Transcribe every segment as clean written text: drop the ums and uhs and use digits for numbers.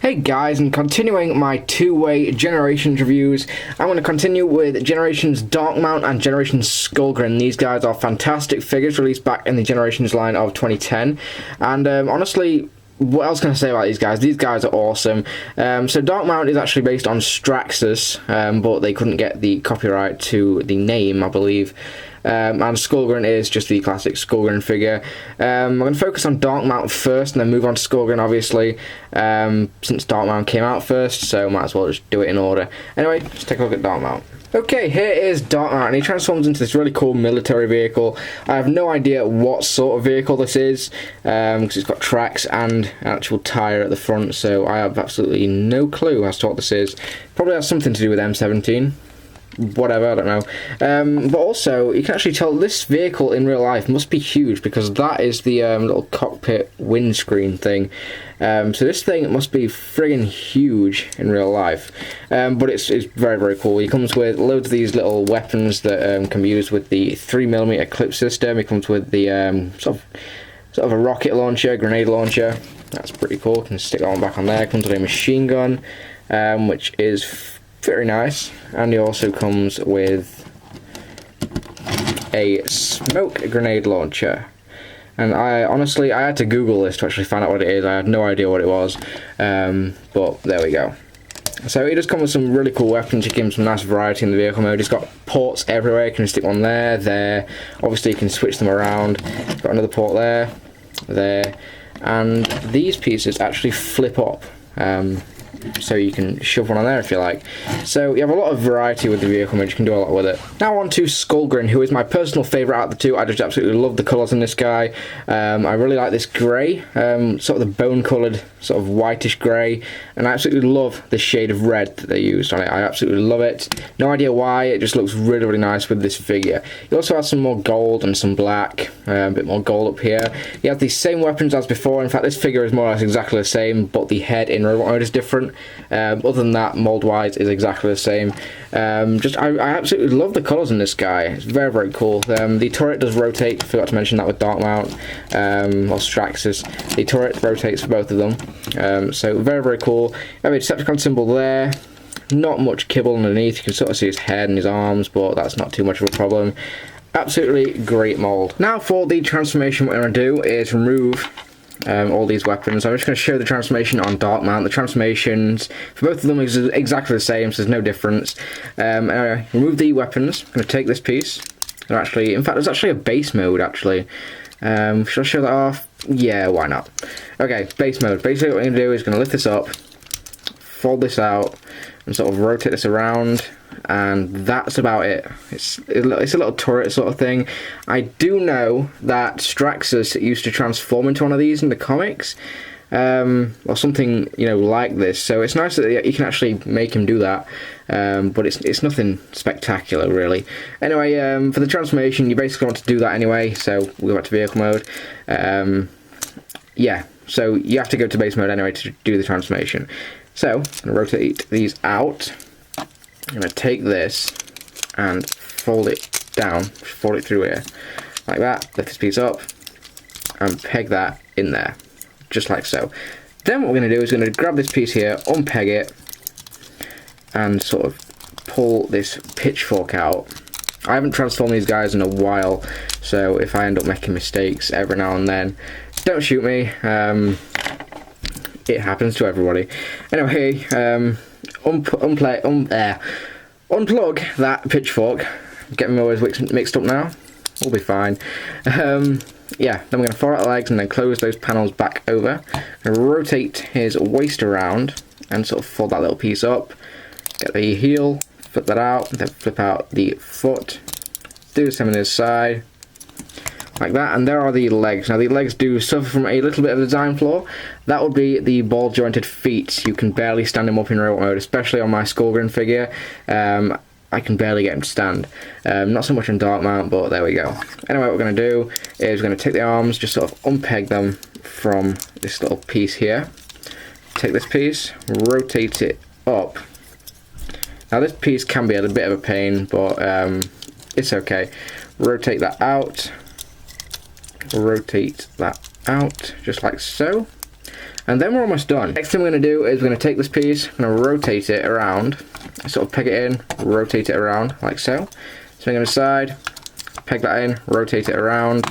Hey guys, and continuing my two-way Generations reviews, I'm going to continue with Generations Darkmount and Generations Skullgrin. These guys are fantastic figures released back in the Generations line of 2010, and honestly, what else can I say about these guys? These guys are awesome. So Darkmount is actually based on Straxus, but they couldn't get the copyright to the name, I believe. And Skullgrin is just the classic Skullgrin figure. I'm going to focus on Darkmount first and then move on to Skullgrin, obviously, since Darkmount came out first, so might as well just do it in order. Anyway, let's take a look at Darkmount. Okay, here is Darkmount, and he transforms into this really cool military vehicle. I have no idea what sort of vehicle this is, because it's got tracks and an actual tyre at the front, so I have absolutely no clue as to what this is. Probably has something to do with M17. Whatever, I don't know. But also, you can actually tell this vehicle in real life must be huge, because that is the little cockpit windscreen thing. So this thing must be friggin' huge in real life. But it's very, very cool. He comes with loads of these little weapons that can be used with the 3mm clip system. He comes with the sort of a rocket launcher, grenade launcher. That's pretty cool. Can stick that one back on there. Comes with a machine gun, which is very nice, and he also comes with a smoke grenade launcher. And I had to Google this to actually find out what it is. I had no idea what it was, but there we go. So he does come with some really cool weapons. He gives him some nice variety in the vehicle mode. He's got ports everywhere. You can stick one there. Obviously you can switch them around. He's got another port there, and these pieces actually flip up. So you can shove one on there if you like. So you have a lot of variety with the vehicle mode, you can do a lot with it. Now on to Skullgrin, who is my personal favourite out of the two. I just absolutely love the colours in this guy. I really like this grey, sort of the bone coloured, sort of whitish grey, and I absolutely love the shade of red that they used on it. I absolutely love it. No idea why, it just looks really, really nice with this figure. He also has some more gold and some black, a bit more gold up here. He has the same weapons as before. In fact, this figure is more or less exactly the same, but the head in robot mode is different. Other than that, mold wise is exactly the same. I absolutely love the colours in this guy. It's very, very cool. The turret does rotate. Forgot to mention that with Darkmount or Straxus. The turret rotates for both of them. So very, very cool. I have a Decepticon symbol there. Not much kibble underneath. You can sort of see his head and his arms, but that's not too much of a problem. Absolutely great mold. Now for the transformation, what I'm going to do is remove all these weapons. I'm just going to show the transformation on Darkmount. The transformations for both of them is exactly the same, so there's no difference. Anyway, remove the weapons. I'm going to take this piece. In fact, there's actually a base mode, actually. Should I show that off? Yeah, why not? Okay, base mode. Basically what I'm going to do is going to lift this up, fold this out, and sort of rotate this around, and that's about it. It's a little turret sort of thing. I do know that Straxus used to transform into one of these in the comics, or something, you know, like this. So it's nice that you can actually make him do that, but it's nothing spectacular really. Anyway, for the transformation, you basically want to do that anyway. So we'll go back to vehicle mode. Yeah, so you have to go to base mode anyway to do the transformation. So I'm going to rotate these out. I'm going to take this and fold it down, fold it through here, like that, lift this piece up, and peg that in there, just like so. Then what we're going to do is going to grab this piece here, unpeg it, and sort of pull this pitchfork out. I haven't transformed these guys in a while, so if I end up making mistakes every now and then, don't shoot me. It happens to everybody. Anyway, unplug that pitchfork. Getting me always mixed up now. We'll be fine. Yeah, then we're going to fold out the legs and then close those panels back over. And rotate his waist around and sort of fold that little piece up. Get the heel, flip that out, then flip out the foot. Do the same on this side. Like that, and there are the legs. Now the legs do suffer from a little bit of a design flaw. That would be the ball jointed feet. You can barely stand him up in robot mode, especially on my Skullgrin figure. I can barely get him to stand. Not so much on Darkmount, but there we go. Anyway, what we're going to do is we're going to take the arms, just sort of unpeg them from this little piece here. Take this piece, rotate it up. Now this piece can be a bit of a pain, but it's okay. Rotate that out. Rotate that out, just like so. And then we're almost done. Next thing we're going to do is we're going to take this piece, I'm going to rotate it around, sort of peg it in, rotate it around like so. Swing on the side, peg that in, rotate it around.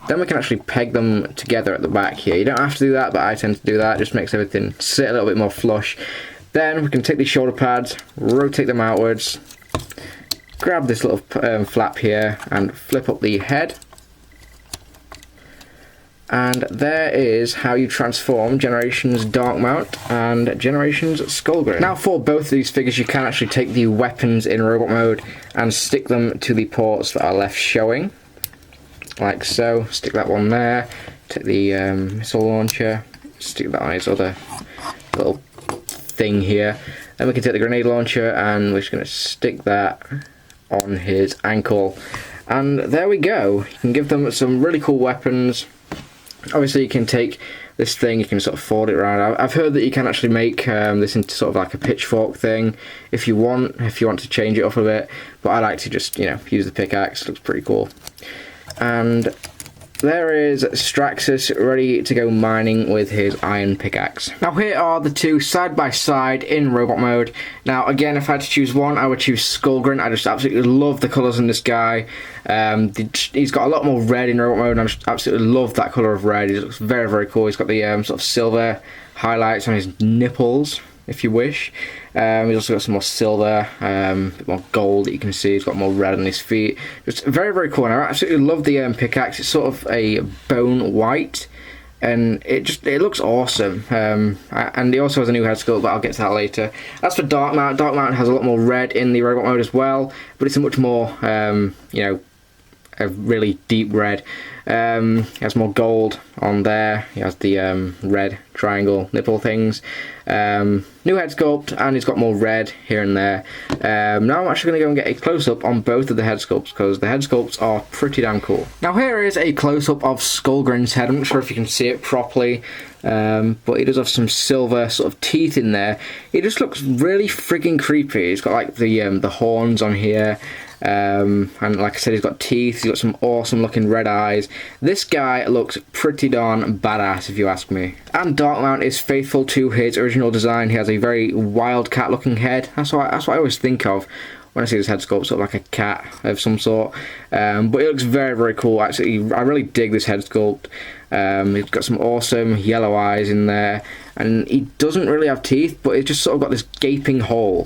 Then we can actually peg them together at the back here. You don't have to do that, but I tend to do that. It just makes everything sit a little bit more flush. Then we can take these shoulder pads, rotate them outwards, grab this little flap here and flip up the head. And there is how you transform Generations Darkmount and Generations Skullgrin. Now for both of these figures you can actually take the weapons in robot mode and stick them to the ports that are left showing. Like so. Stick that one there, take the missile launcher, stick that on his other little thing here. Then we can take the grenade launcher and we're just going to stick that on his ankle. And there we go. You can give them some really cool weapons. Obviously you can take this thing, you can sort of fold it around. I've heard that you can actually make this into sort of like a pitchfork thing if you want to change it up a bit, but I like to just, you know, use the pickaxe. It looks pretty cool. And there is Straxus ready to go mining with his iron pickaxe. Now here are the two side by side in robot mode. Now again, if I had to choose one, I would choose Skullgrin. I just absolutely love the colours in this guy. He's got a lot more red in robot mode, and I just absolutely love that colour of red. He looks very, very cool. He's got the sort of silver highlights on his nipples, if you wish. He's also got some more silver, a bit more gold that you can see. He's got more red on his feet. Just very, very cool. And I absolutely love the pickaxe. It's sort of a bone white, and it looks awesome. And he also has a new head sculpt, but I'll get to that later. As for Darkmount, Darkmount has a lot more red in the robot mode as well, but it's a much more, you know, a really deep red. He has more gold on there. He has the red triangle nipple things. New head sculpt, and he's got more red here and there. Now I'm actually going to go and get a close-up on both of the head sculpts, because the head sculpts are pretty damn cool. Now here is a close-up of Skullgrin's head. I'm not sure if you can see it properly, but he does have some silver sort of teeth in there. He just looks really frigging creepy. He's got like the horns on here. And like I said, he's got teeth, he's got some awesome looking red eyes. This guy looks pretty darn badass if you ask me. And Darkmount is faithful to his original design. He has a very wildcat looking head. That's what I always think of when I see this head sculpt, sort of like a cat of some sort. But it looks very, very cool. Actually, I really dig this head sculpt. He's got some awesome yellow eyes in there, and he doesn't really have teeth, but it's just sort of got this gaping hole,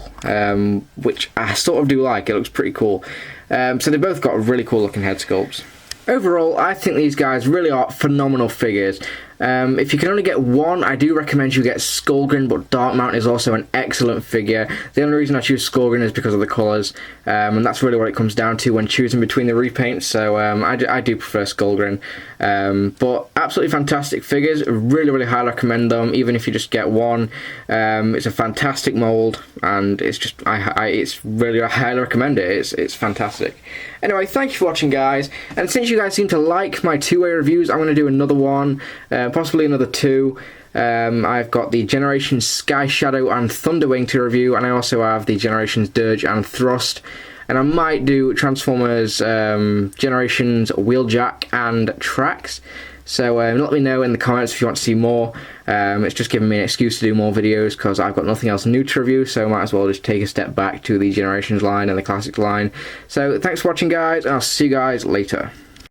which I sort of do like. It looks pretty cool. So they both got really cool looking head sculpts. Overall, I think these guys really are phenomenal figures. If you can only get one, I do recommend you get Skullgrin, but Darkmount is also an excellent figure. The only reason I choose Skullgrin is because of the colours, and that's really what it comes down to when choosing between the repaints, so I do prefer Skullgrin. But absolutely fantastic figures, really, really highly recommend them, even if you just get one. It's a fantastic mould, and it's just, it's really, I highly recommend it. It's fantastic. Anyway, thank you for watching, guys, and since you guys seem to like my two-way reviews, I'm going to do another one, possibly another two. I've got the Generations Sky Shadow and Thunderwing to review, and I also have the Generations Dirge and Thrust, and I might do Transformers Generations Wheeljack and Trax. So let me know in the comments if you want to see more. It's just giving me an excuse to do more videos because I've got nothing else new to review, so I might as well just take a step back to the Generations line and the Classics line. So thanks for watching, guys, and I'll see you guys later.